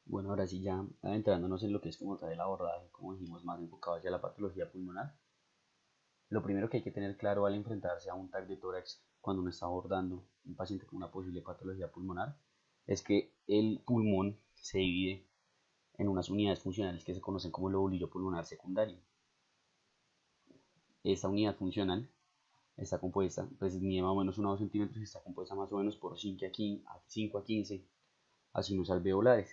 Bueno, ahora sí ya adentrándonos en lo que es como tal el abordaje, como dijimos, más enfocado hacia la patología pulmonar. Lo primero que hay que tener claro al enfrentarse a un TAC de tórax cuando uno está abordando un paciente con una posible patología pulmonar es que el pulmón se divide en unas unidades funcionales que se conocen como lobulillo pulmonar secundario. Esta unidad funcional está compuesta, pues mide más o menos 1 a 2 centímetros y está compuesta más o menos por 5 a 15 acinos alveolares.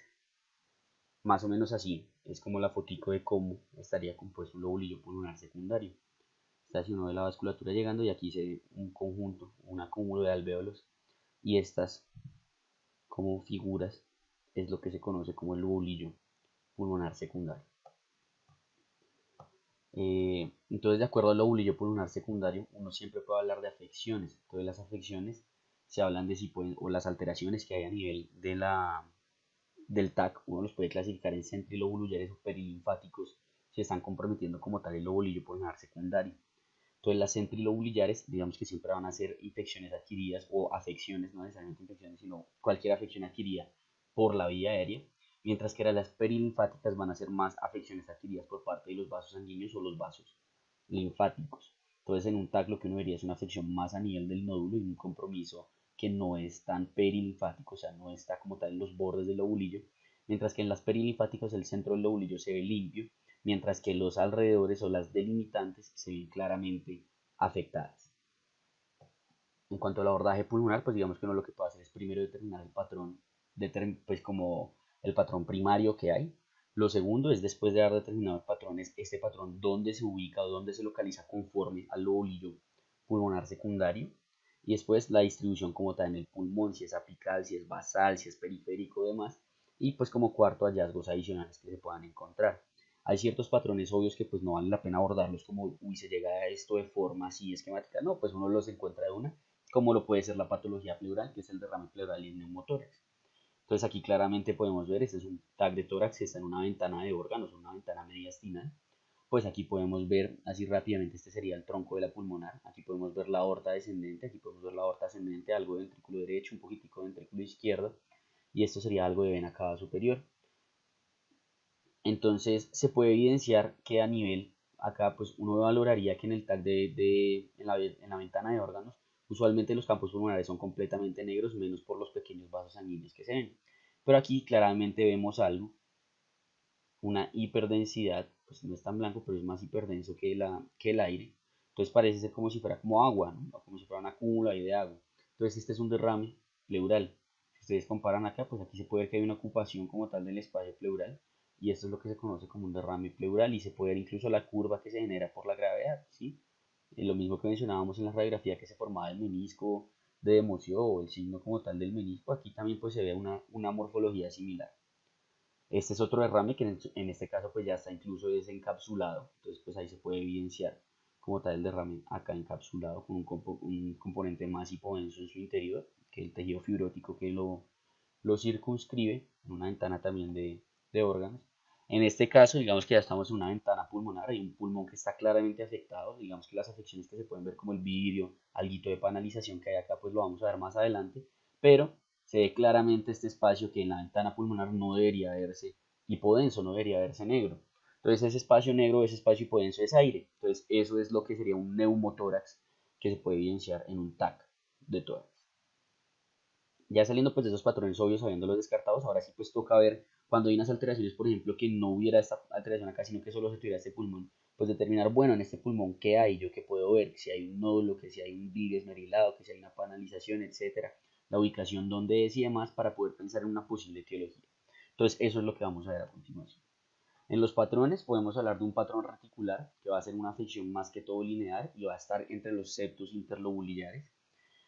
Más o menos así es como la fotico de cómo estaría compuesto un lobulillo pulmonar secundario. Está así uno de la vasculatura llegando y aquí se ve un conjunto, un acúmulo de alvéolos y estas como figuras es lo que se conoce como el lobulillo pulmonar secundario. Entonces, de acuerdo al lobulillo pulmonar secundario, uno siempre puede hablar de afecciones. Entonces, las afecciones se hablan de si pueden, o las alteraciones que hay a nivel del TAC, uno los puede clasificar en centrilobulares o perilinfáticos si están comprometiendo como tal el lobulillo pulmonar secundario. Entonces las centrilobulares, digamos que siempre van a ser infecciones adquiridas o afecciones, no necesariamente infecciones, sino cualquier afección adquirida por la vía aérea, mientras que las perilinfáticas van a ser más afecciones adquiridas por parte de los vasos sanguíneos o los vasos linfáticos. Entonces en un TAC lo que uno vería es una afección más a nivel del nódulo y un compromiso que no es tan perilinfático, o sea, no está como tal en los bordes del lobulillo, mientras que en las perilinfáticas el centro del lobulillo se ve limpio, mientras que los alrededores o las delimitantes se ven claramente afectadas. En cuanto al abordaje pulmonar, pues digamos que uno lo que puede hacer es primero determinar el patrón, pues como el patrón primario que hay. Lo segundo es después de haber determinado el patrón, es este patrón dónde se ubica o dónde se localiza conforme al lobulillo pulmonar secundario. Y después la distribución como tal en el pulmón, si es apical, si es basal, si es periférico y demás. Y pues como cuarto, hallazgos adicionales que se puedan encontrar. Hay ciertos patrones obvios que pues no vale la pena abordarlos como, uy, se llega a esto de forma así esquemática. No, pues uno los encuentra de una, como lo puede ser la patología pleural, que es el derrame pleural y el neumotórax. Entonces aquí claramente podemos ver, este es un tag de tórax, está en una ventana de órganos, una ventana mediastinal. Pues aquí podemos ver así rápidamente, este sería el tronco de la pulmonar, aquí podemos ver la aorta descendente, aquí podemos ver la aorta ascendente, algo de ventrículo derecho, un poquitico de ventrículo izquierdo, y esto sería algo de vena cava superior. Entonces se puede evidenciar que a nivel, acá pues uno valoraría que en el tag en la ventana de órganos, usualmente los campos pulmonares son completamente negros, menos por los pequeños vasos sanguíneos que se ven. Pero aquí claramente vemos algo, una hiperdensidad, pues no es tan blanco, pero es más hiperdenso que el aire. Entonces parece ser como si fuera como agua, ¿no? O como si fuera un acúmulo ahí de agua. Entonces este es un derrame pleural. Si ustedes comparan acá, pues aquí se puede ver que hay una ocupación como tal del espacio pleural. Y esto es lo que se conoce como un derrame pleural y se puede ver incluso la curva que se genera por la gravedad, ¿sí? Lo mismo que mencionábamos en la radiografía que se formaba el menisco de Demosio o el signo como tal del menisco, aquí también pues se ve una morfología similar. Este es otro derrame que en este caso pues ya está incluso desencapsulado, entonces pues ahí se puede evidenciar como tal el derrame acá encapsulado con un componente más hipodenso en su interior, que el tejido fibrótico que lo circunscribe en una ventana también de órganos. En este caso, digamos que ya estamos en una ventana pulmonar, hay un pulmón que está claramente afectado, digamos que las afecciones que se pueden ver como el vidrio, alguito de panalización que hay acá, pues lo vamos a ver más adelante, pero se ve claramente este espacio que en la ventana pulmonar no debería verse hipodenso, no debería verse negro. Entonces ese espacio negro, ese espacio hipodenso es aire. Entonces eso es lo que sería un neumotórax que se puede evidenciar en un TAC de tórax. Ya saliendo pues de esos patrones obvios, habiéndolos descartados, ahora sí pues toca ver cuando hay unas alteraciones, por ejemplo, que no hubiera esta alteración acá, sino que solo se tuviera este pulmón, pues determinar, bueno, en este pulmón, ¿qué hay? Yo qué puedo ver, si hay un nódulo, que si hay un virus esmerilado, que si hay una panalización, etcétera, la ubicación donde es y demás, para poder pensar en una posible etiología. Entonces, eso es lo que vamos a ver a continuación. En los patrones podemos hablar de un patrón reticular, que va a ser una afección más que todo lineal y va a estar entre los septos interlobulares,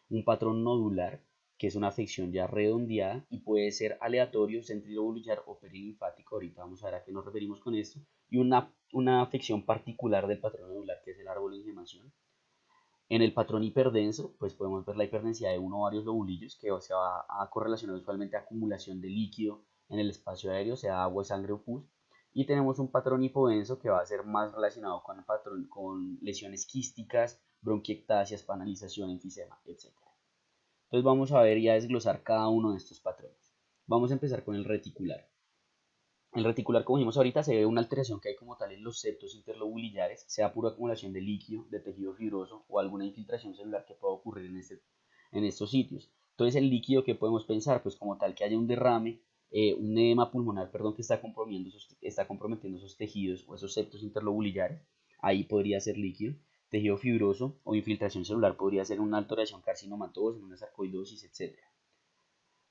un patrón nodular, que es una afección ya redondeada y puede ser aleatorio, centrilobular o perilinfático. Ahorita vamos a ver a qué nos referimos con esto. Y una afección particular del patrón nodular, que es el árbol de ingemación. En el patrón hiperdenso, pues podemos ver la hiperdensidad de uno o varios lobulillos que se va a correlacionar usualmente a acumulación de líquido en el espacio aéreo, sea agua, sangre o pus. Y tenemos un patrón hipodenso que va a ser más relacionado con, el patrón, con lesiones quísticas, bronquiectasias, panalización, enfisema, etc. Entonces vamos a ver y a desglosar cada uno de estos patrones. Vamos a empezar con el reticular. El reticular, como dijimos ahorita, se ve una alteración que hay como tal en los septos interlobulillares, sea pura acumulación de líquido, de tejido fibroso o alguna infiltración celular que pueda ocurrir en estos sitios. Entonces, el líquido que podemos pensar, pues como tal que haya un derrame, un edema pulmonar, perdón, que está comprometiendo esos tejidos o esos septos interlobulillares, ahí podría ser líquido. Tejido fibroso o infiltración celular podría ser una alteración carcinomatosa, una sarcoidosis, etc.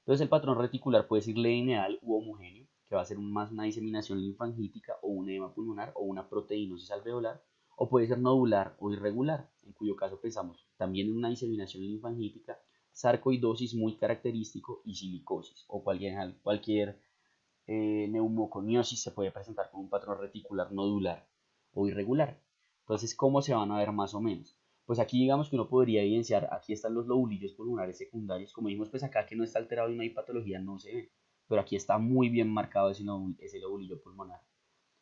Entonces el patrón reticular puede ser lineal u homogéneo, que va a ser más una diseminación linfangítica o un edema pulmonar o una proteinosis alveolar, o puede ser nodular o irregular, en cuyo caso pensamos también en una diseminación linfangítica, sarcoidosis muy característico y silicosis, o cualquier neumoconiosis se puede presentar con un patrón reticular nodular o irregular. Entonces, ¿cómo se van a ver más o menos? Pues aquí digamos que uno podría evidenciar, aquí están los lobulillos pulmonares secundarios, como dijimos pues acá que no está alterado y no hay patología, no se ve, pero aquí está muy bien marcado ese lobulillo pulmonar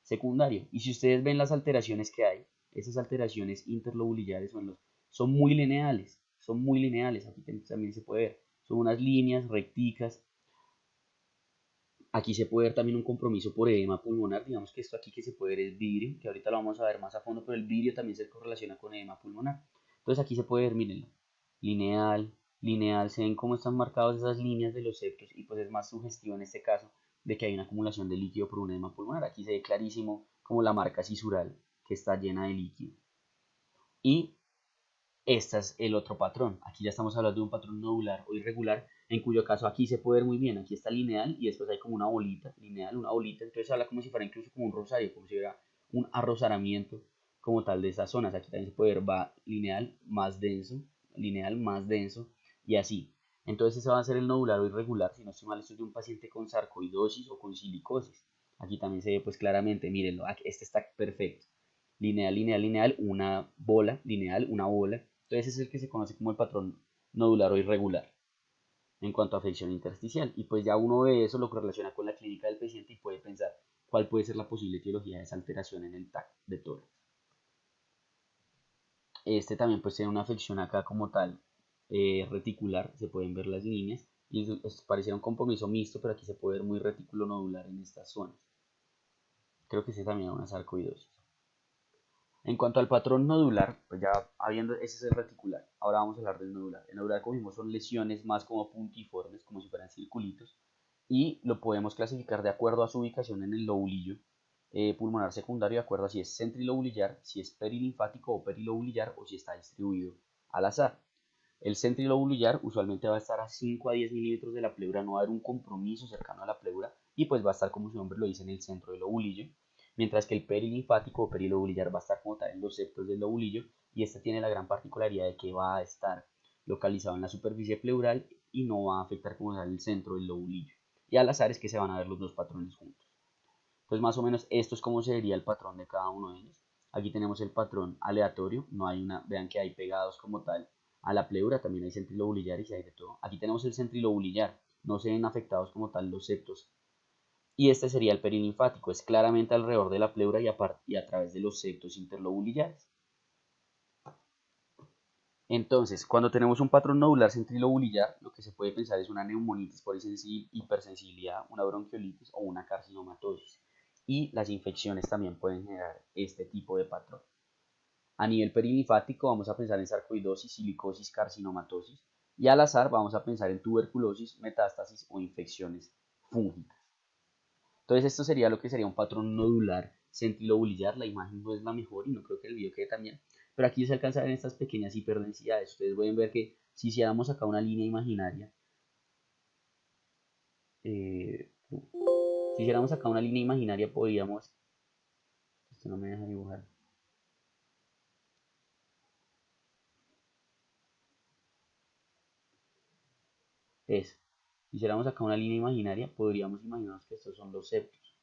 secundario. Y si ustedes ven las alteraciones que hay, esas alteraciones interlobulillares son muy lineales, aquí también se puede ver, son unas líneas recticas. Aquí se puede ver también un compromiso por edema pulmonar, digamos que esto aquí que se puede ver es vidrio, que ahorita lo vamos a ver más a fondo, pero el vidrio también se correlaciona con edema pulmonar. Entonces aquí se puede ver, mírenlo, lineal, lineal, se ven cómo están marcadas esas líneas de los septos y pues es más sugestivo en este caso de que hay una acumulación de líquido por un edema pulmonar. Aquí se ve clarísimo como la marca cisural que está llena de líquido. Y este es el otro patrón. Aquí ya estamos hablando de un patrón nodular o irregular, en cuyo caso aquí se puede ver muy bien. Aquí está lineal y después hay como una bolita, lineal, una bolita. Entonces habla como si fuera incluso como un rosario, como si fuera un arrozaramiento como tal de esas zonas. Aquí también se puede ver va lineal más denso y así. Entonces ese va a ser el nodular o irregular. Si no estoy mal, esto es de un paciente con sarcoidosis o con silicosis. Aquí también se ve pues claramente, mírenlo, este está perfecto. Lineal, lineal, lineal, una bola, lineal, una bola. Entonces es el que se conoce como el patrón nodular o irregular en cuanto a afección intersticial. Y pues ya uno ve eso, lo correlaciona con la clínica del paciente y puede pensar cuál puede ser la posible etiología de esa alteración en el TAC de tórax. Este también pues tiene una afección acá como tal reticular, se pueden ver las líneas y pareciera un compromiso mixto, pero aquí se puede ver muy retículo nodular en estas zonas. Creo que ese también es una sarcoidosis. En cuanto al patrón nodular, pues ya habiendo, ese es el reticular. Ahora vamos a hablar del nodular. El nodular, como vimos, son lesiones más como puntiformes, como si fueran circulitos, y lo podemos clasificar de acuerdo a su ubicación en el lobulillo pulmonar secundario, de acuerdo a si es centrilobulillar, si es perilinfático o perilobulillar, o si está distribuido al azar. El centrilobulillar usualmente va a estar a 5 a 10 milímetros de la pleura, no va a haber un compromiso cercano a la pleura, y pues va a estar, como su nombre lo dice, en el centro del lobulillo, mientras que el perilinfático o perilobulillar va a estar como tal en los septos del lobulillo, y este tiene la gran particularidad de que va a estar localizado en la superficie pleural y no va a afectar como tal el centro del lobulillo. Y al azar es que se van a ver los dos patrones juntos. Entonces más o menos esto es como sería el patrón de cada uno de ellos. Aquí tenemos el patrón aleatorio, no hay una, vean que hay pegados como tal a la pleura, también hay centrilobulillares y hay de todo. Aquí tenemos el centrilobulillar, no se ven afectados como tal los septos. Y este sería el perilinfático, es claramente alrededor de la pleura y a través de los septos interlobulillares. Entonces, cuando tenemos un patrón nodular centrilobulillar, lo que se puede pensar es una neumonitis por hipersensibilidad, una bronquiolitis o una carcinomatosis. Y las infecciones también pueden generar este tipo de patrón. A nivel perilinfático vamos a pensar en sarcoidosis, silicosis, carcinomatosis. Y al azar vamos a pensar en tuberculosis, metástasis o infecciones fúngicas. Entonces esto sería lo que sería un patrón nodular centrilobulillar. La imagen no es la mejor y no creo que el video quede también. Pero aquí se alcanza a ver estas pequeñas hiperdensidades. Ustedes pueden ver que si hiciéramos acá una línea imaginaria, si hiciéramos acá una línea imaginaria podríamos, esto no me deja dibujar, es, si hiciéramos acá una línea imaginaria podríamos imaginarnos que estos son los septos.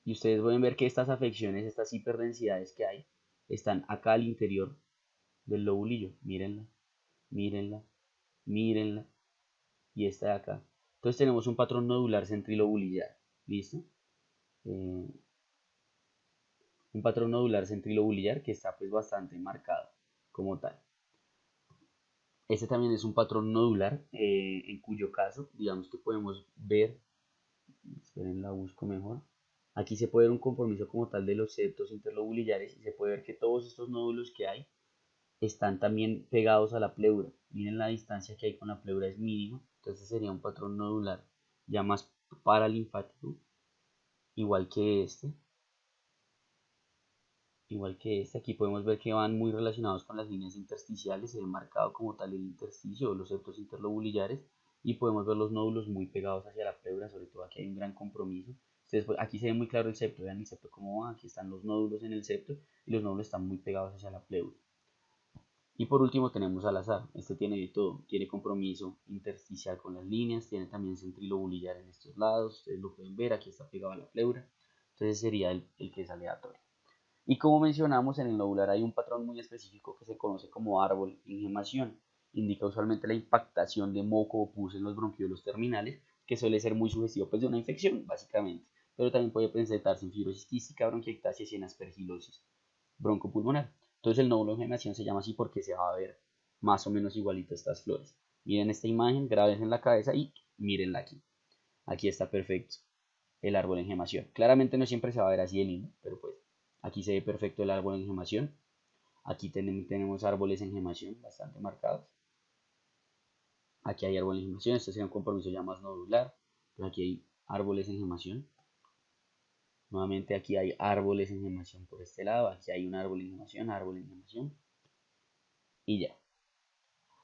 Y ustedes pueden ver que estas afecciones, estas hiperdensidades que hay, están acá al interior del lobulillo. Mírenla, mírenla, mírenla. Y esta de acá. Entonces tenemos un patrón nodular centrilobulillar. ¿Listo? Eh, un patrón nodular centrilobulillar que está pues bastante marcado como tal. Este también es un patrón nodular, en cuyo caso, digamos que podemos ver, esperen, la busco mejor. Aquí se puede ver un compromiso como tal de los septos interlobulillares y se puede ver que todos estos nódulos que hay están también pegados a la pleura. Miren, la distancia que hay con la pleura es mínima, entonces sería un patrón nodular ya más paralinfático, igual que este. Igual que este, aquí podemos ver que van muy relacionados con las líneas intersticiales, se ve marcado como tal el intersticio o los septos interlobulillares, y podemos ver los nódulos muy pegados hacia la pleura, sobre todo aquí hay un gran compromiso. Aquí se ve muy claro el septo, vean el septo cómo va, aquí están los nódulos en el septo y los nódulos están muy pegados hacia la pleura. Y por último tenemos al azar, este tiene de todo, tiene compromiso intersticial con las líneas, tiene también centrilobulillar en estos lados, ustedes lo pueden ver, aquí está pegado a la pleura, entonces sería el que es aleatorio. Y como mencionamos, en el nodular hay un patrón muy específico que se conoce como árbol en gemación. Indica usualmente la impactación de moco o pus en los bronquiolos terminales, que suele ser muy sugestivo pues, de una infección, básicamente. Pero también puede presentarse en fibrosis quística, bronquiectasis y en aspergilosis broncopulmonar. Entonces el nódulo en gemación se llama así porque se va a ver más o menos igualito estas flores. Miren esta imagen, graben en la cabeza y mírenla aquí. Aquí está perfecto el árbol en gemación. Claramente no siempre se va a ver así de lindo, pero pues aquí se ve perfecto el árbol en gemación. Aquí tenemos árboles en gemación bastante marcados. Aquí hay árboles en gemación, este sería un compromiso ya más nodular. Pero aquí hay árboles en gemación. Nuevamente aquí hay árboles en gemación por este lado. Aquí hay un árbol en gemación, árbol en gemación. Y ya.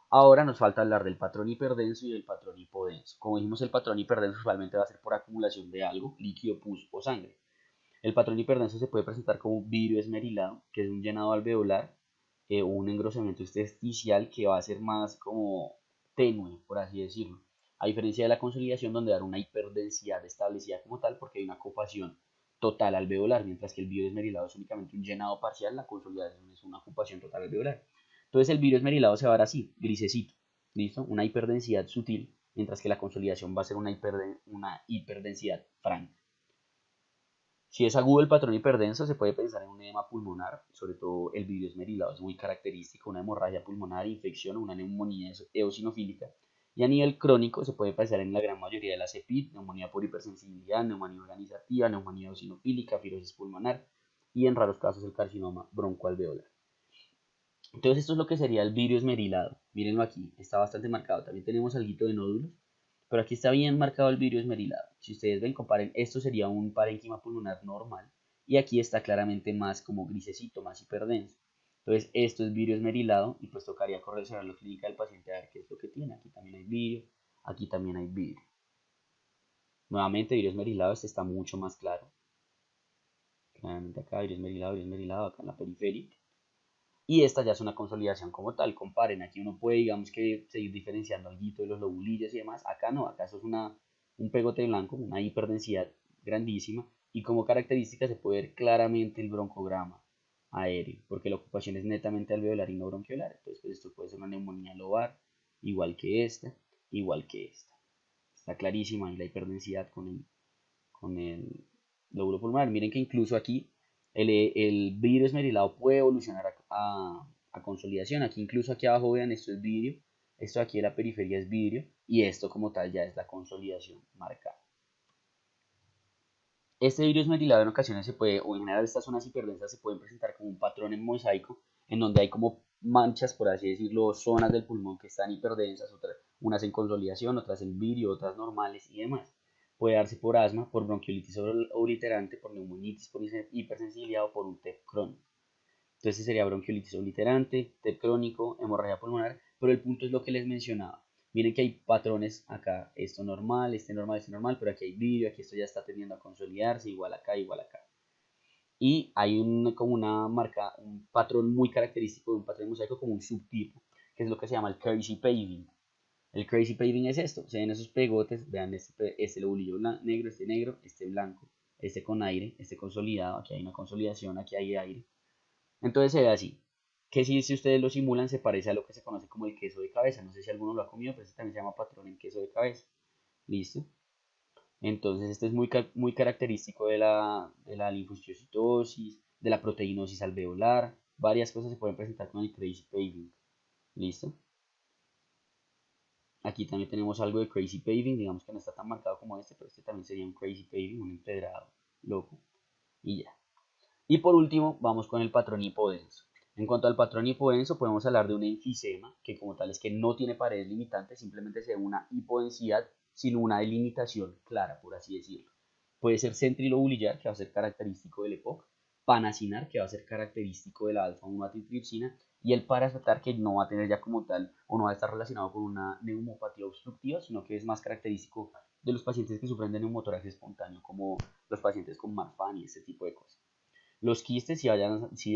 Ahora nos falta hablar del patrón hiperdenso y del patrón hipodenso. Como dijimos, el patrón hiperdenso usualmente va a ser por acumulación de algo, líquido, pus o sangre. El patrón hiperdenso se puede presentar como vidrio esmerilado, que es un llenado alveolar, o un engrosamiento intersticial que va a ser más como tenue, por así decirlo. A diferencia de la consolidación, donde da una hiperdensidad establecida como tal, porque hay una ocupación total alveolar, mientras que el vidrio esmerilado es únicamente un llenado parcial, la consolidación es una ocupación total alveolar. Entonces el vidrio esmerilado se va a ver así, grisecito, ¿listo? Una hiperdensidad sutil, mientras que la consolidación va a ser una hiperdensidad franca. Si es agudo el patrón hiperdenso, se puede pensar en un edema pulmonar, sobre todo el vidrio esmerilado es muy característico, una hemorragia pulmonar, infección o una neumonía eosinofílica. Y a nivel crónico se puede pensar en la gran mayoría de las EPID, neumonía por hipersensibilidad, neumonía organizativa, neumonía eosinofílica, fibrosis pulmonar y en raros casos el carcinoma broncoalveolar. Entonces esto es lo que sería el vidrio esmerilado. Mírenlo aquí, está bastante marcado. También tenemos algo de nódulos, pero aquí está bien marcado el vidrio esmerilado. Si ustedes ven, comparen, esto sería un parénquima pulmonar normal y aquí está claramente más como grisecito, más hiperdenso. Entonces esto es vidrio esmerilado y pues tocaría correlacionar la clínica del paciente a ver qué es lo que tiene. Aquí también hay vidrio, aquí también hay vidrio. Nuevamente vidrio esmerilado, este está mucho más claro. Claramente acá vidrio esmerilado, acá en la periferia. Y esta ya es una consolidación como tal. Comparen, aquí uno puede, digamos que, seguir diferenciando algo de los lobulillos y demás. Acá no, acá eso es un pegote blanco, una hiperdensidad grandísima. Y como característica se puede ver claramente el broncograma aéreo, porque la ocupación es netamente alveolar y no bronquiolar. Entonces, pues esto puede ser una neumonía lobar, igual que esta, igual que esta. Está clarísima ahí la hiperdensidad con el lóbulo pulmonar. Miren que incluso aquí el vidrio esmerilado puede evolucionar a consolidación. Aquí incluso aquí abajo vean, esto es vidrio, esto aquí de la periferia es vidrio y esto como tal ya es la consolidación marcada. Este vidrio esmerilado en ocasiones se puede, o en general estas zonas hiperdensas se pueden presentar como un patrón en mosaico, en donde hay como manchas, por así decirlo, zonas del pulmón que están hiperdensas, unas en consolidación, otras en vidrio, otras normales y demás. Puede darse por asma, por bronquiolitis obliterante, por neumonitis, por hipersensibilidad o por un TEP crónico. Entonces sería bronquiolitis obliterante, TEP crónico, hemorragia pulmonar, pero el punto es lo que les mencionaba. Miren que hay patrones acá, esto normal, este normal, pero aquí hay vidrio, aquí esto ya está tendiendo a consolidarse, igual acá, igual acá. Y hay como una marca, un patrón muy característico de un patrón mosaico como un subtipo, que es lo que se llama el crazy paving. El crazy paving es esto, se ven esos pegotes, vean este lobulillo negro, este blanco, este con aire, este consolidado, aquí hay una consolidación, aquí hay aire. Entonces se ve así, que si ustedes lo simulan se parece a lo que se conoce como el queso de cabeza, no sé si alguno lo ha comido, pero este también se llama patrón en queso de cabeza. ¿Listo? Entonces este es muy característico de la linfocistosis, de la proteinosis alveolar, varias cosas se pueden presentar con el crazy paving. ¿Listo? Aquí también tenemos algo de crazy paving, digamos que no está tan marcado como este, pero este también sería un crazy paving, un empedrado loco. Y ya. Y por último, vamos con el patrón hipodenso. En cuanto al patrón hipodenso, podemos hablar de un enfisema, que como tal es que no tiene paredes limitantes, simplemente se ve una hipodensidad sin una delimitación clara, por así decirlo. Puede ser centrilobuliar, que va a ser característico del EPOC, panacinar, que va a ser característico de la alfa-1 atitripsina, y el paracetar, que no va a tener ya como tal, o no va a estar relacionado con una neumopatía obstructiva, sino que es más característico de los pacientes que sufren de neumotórax espontáneo, como los pacientes con Marfan y este tipo de cosas. Los quistes sí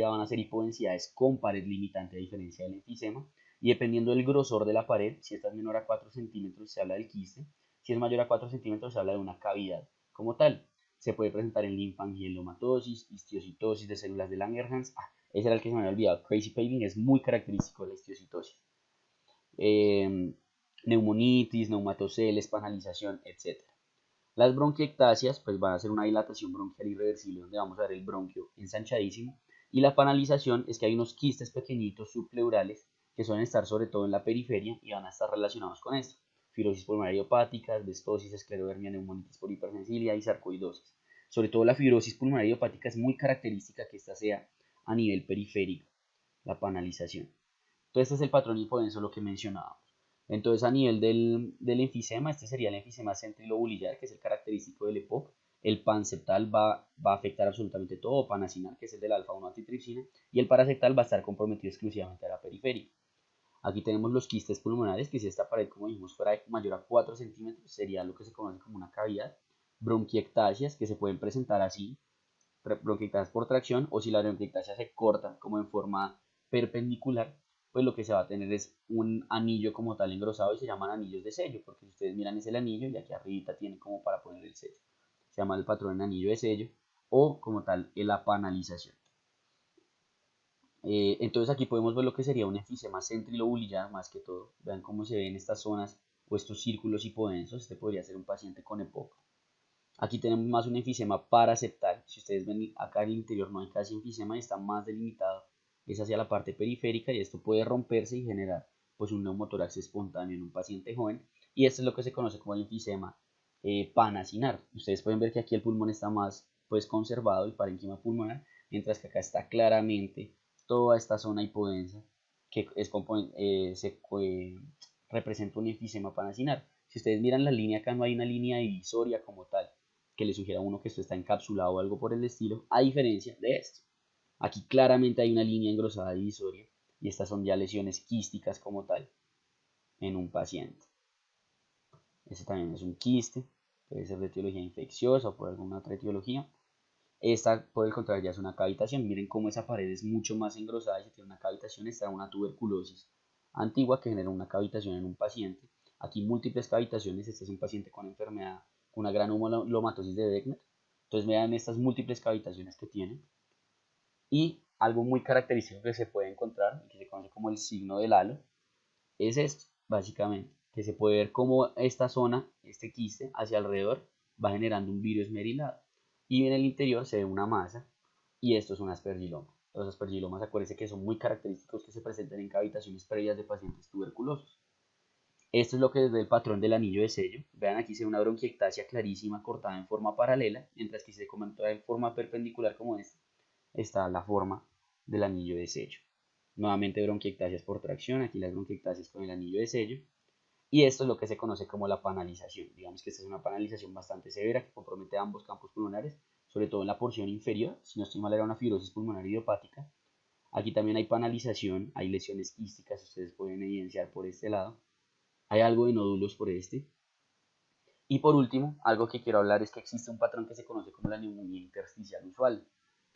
van a ser hipodensidades con pared limitante a diferencia del enfisema, y dependiendo del grosor de la pared, si esta es menor a 4 centímetros se habla del quiste, si es mayor a 4 centímetros se habla de una cavidad como tal. Se puede presentar en linfangielomatosis, histiocitosis de células de Langerhans. Ese era el que se me había olvidado. Crazy paving es muy característico de la histiocitosis. Neumonitis, neumatoceles, panalización, etc. Las bronquiectasias pues van a ser una dilatación bronquial irreversible donde vamos a ver el bronquio ensanchadísimo, y la panalización es que hay unos quistes pequeñitos subpleurales que suelen estar sobre todo en la periferia y van a estar relacionados con esto: fibrosis pulmonar idiopática, asbestosis, esclerodermia, neumonitis por hipersensibilidad y sarcoidosis. Sobre todo la fibrosis pulmonar idiopática es muy característica que esta sea a nivel periférico, la panalización. Entonces este es el patrón hipodenso, lo que mencionábamos. Entonces a nivel del enfisema, este sería el enfisema centrilobuliar, que es el característico del EPOC. El panseptal va a afectar absolutamente todo, panacinar, que es el del alfa-1 antitripsina, y el paraseptal va a estar comprometido exclusivamente a la periferia. Aquí tenemos los quistes pulmonares, que si esta pared, como dijimos, fuera mayor a 4 centímetros, sería lo que se conoce como una cavidad. Bronquiectasias, que se pueden presentar así, bronquiectasias por tracción, o si la bronquiectasia se corta como en forma perpendicular, pues lo que se va a tener es un anillo como tal engrosado y se llaman anillos de sello, porque si ustedes miran es el anillo y aquí arribita tiene como para poner el sello. Se llama el patrón anillo de sello o como tal la panalización. Entonces aquí podemos ver lo que sería un enfisema centrilobuliar más que todo. Vean cómo se ven estas zonas o estos círculos hipodensos. Este podría ser un paciente con EPOC. Aquí tenemos más un enfisema paraseptal. Si ustedes ven acá en el interior no hay casi enfisema y está más delimitado. Es hacia la parte periférica y esto puede romperse y generar pues un neumotórax espontáneo en un paciente joven. Y esto es lo que se conoce como el enfisema panacinar. Ustedes pueden ver que aquí el pulmón está más pues conservado, el parénquima pulmonar, mientras que acá está claramente toda esta zona hipodensa que representa un enfisema panacinar. Si ustedes miran la línea acá no hay una línea divisoria como tal que le sugiera a uno que esto está encapsulado o algo por el estilo, a diferencia de esto. Aquí claramente hay una línea engrosada divisoria y estas son ya lesiones quísticas como tal en un paciente. Este también es un quiste, puede ser de etiología infecciosa o por alguna otra etiología. Esta, por el contrario, ya es una cavitación. Miren cómo esa pared es mucho más engrosada y si tiene una cavitación. Esta es una tuberculosis antigua que genera una cavitación en un paciente. Aquí múltiples cavitaciones. Este es un paciente con enfermedad, con una gran humulomatosis de Beckner. Entonces vean estas múltiples cavitaciones que tiene. Y algo muy característico que se puede encontrar, y que se conoce como el signo del halo, es esto, básicamente. Que se puede ver cómo esta zona, este quiste, hacia alrededor, va generando un virus esmerilado. Y en el interior se ve una masa, y esto es un aspergiloma. Los aspergilomas, acuérdense que son muy característicos que se presenten en cavitaciones previas de pacientes tuberculosos. Esto es lo que desde el patrón del anillo de sello. Vean, aquí se ve una bronquiectasia clarísima cortada en forma paralela, mientras que si se comenta en forma perpendicular como esta, está la forma del anillo de sello. Nuevamente bronquiectasias por tracción, aquí las bronquiectasias con el anillo de sello. Y esto es lo que se conoce como la panalización. Digamos que esta es una panalización bastante severa que compromete ambos campos pulmonares, sobre todo en la porción inferior. Si no estoy mal, era una fibrosis pulmonar idiopática. Aquí también hay panalización, hay lesiones quísticas, ustedes pueden evidenciar por este lado. Hay algo de nódulos por este. Y por último, algo que quiero hablar es que existe un patrón que se conoce como la neumonía intersticial usual,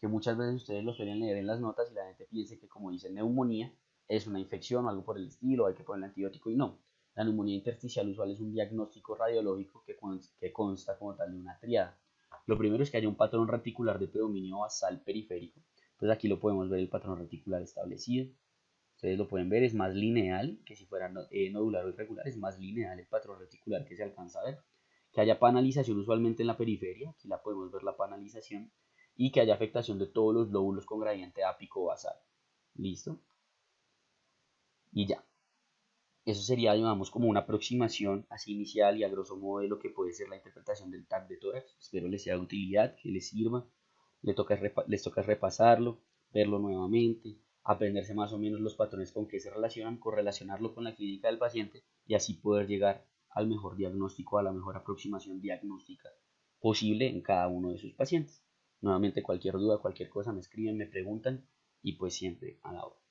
que muchas veces ustedes lo suelen leer en las notas y la gente piensa que como dice neumonía es una infección o algo por el estilo, hay que poner el antibiótico y no. La neumonía intersticial usual es un diagnóstico radiológico que consta como tal de una triada. Lo primero es que haya un patrón reticular de predominio basal periférico. Entonces aquí lo podemos ver el patrón reticular establecido. Ustedes lo pueden ver, es más lineal que si fuera nodular o irregular, es más lineal el patrón reticular que se alcanza a ver. Que haya panalización usualmente en la periferia, aquí la podemos ver la panalización, y que haya afectación de todos los lóbulos con gradiente ápico basal. ¿Listo? Y ya. Eso sería, digamos, como una aproximación así inicial y a grosso modo de lo que puede ser la interpretación del TAC de tórax. Espero les sea de utilidad, que les sirva. Les toca repasarlo, verlo nuevamente, aprenderse más o menos los patrones con que se relacionan, correlacionarlo con la clínica del paciente y así poder llegar al mejor diagnóstico, a la mejor aproximación diagnóstica posible en cada uno de sus pacientes. Nuevamente, cualquier duda, cualquier cosa, me escriben, me preguntan y pues siempre a la hora.